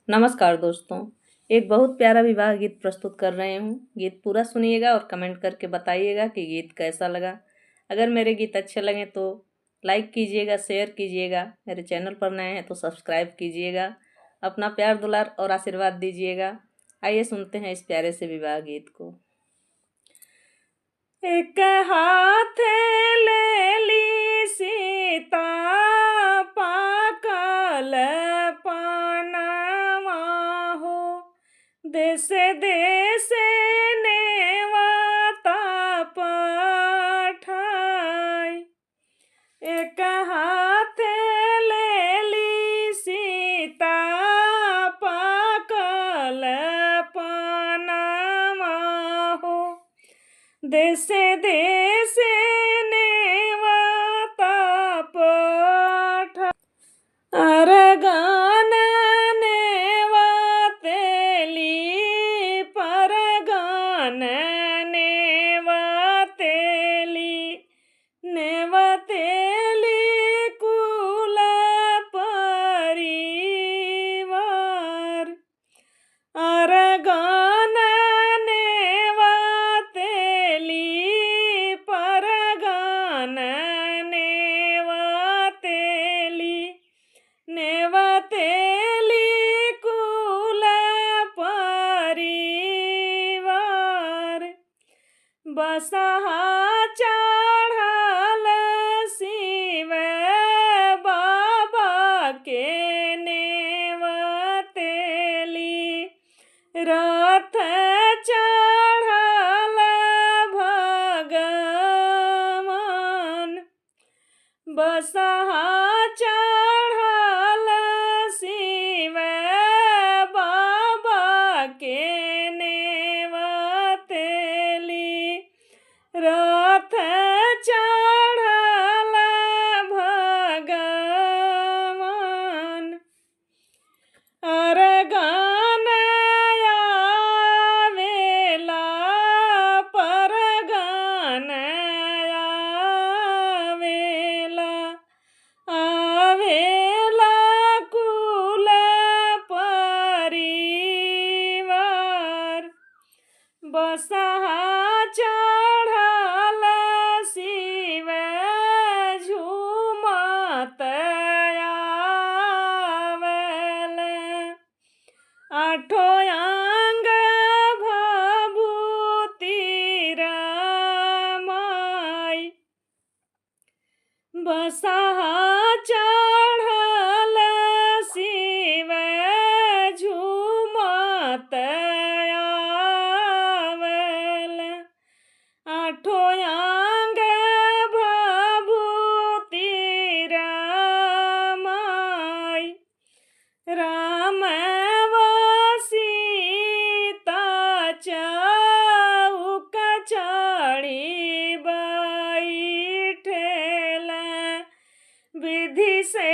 नमस्कार दोस्तों। एक बहुत प्यारा विवाह गीत प्रस्तुत कर रहे हूँ। गीत पूरा सुनिएगा और कमेंट करके बताइएगा कि गीत कैसा लगा। अगर मेरे गीत अच्छे लगें तो लाइक कीजिएगा, शेयर कीजिएगा। मेरे चैनल पर नए हैं तो सब्सक्राइब कीजिएगा। अपना प्यार दुलार और आशीर्वाद दीजिएगा। आइए सुनते हैं इस प्यारे से विवाह गीत को। एक हाथ ले ली सीता पाकल पानवा हो, देश देश नेवता पठाई। एक हाथ ले ली सीता पाकल पानवा हो, देश देश नेवता पठाई। अरगान नेवतेली परगान नेवतेली नेवतेली कुल परिवार। अरगान नेवतेली परगान नेवतेली नेवतेली कुल परिवार। बसहा चढ़ल शिव बाबा के नेवतेली, रथ चढ़ल भगवान। बसहा चढ़ल शिव बाबा के नेवतेली, रथ चढ़ल भगवान। अरगान आवेला परगान आवेला, आवेला कुल परिवार। बसहा चढ़ल शिव झूमत आवेले, आठो अंग भभूति रामाई। बसहा चढ़ल शिव झूमत आवेले, आठो अंग भभूति रामाई। राम व सीता चौक चढ़ी बैठेल, विधि से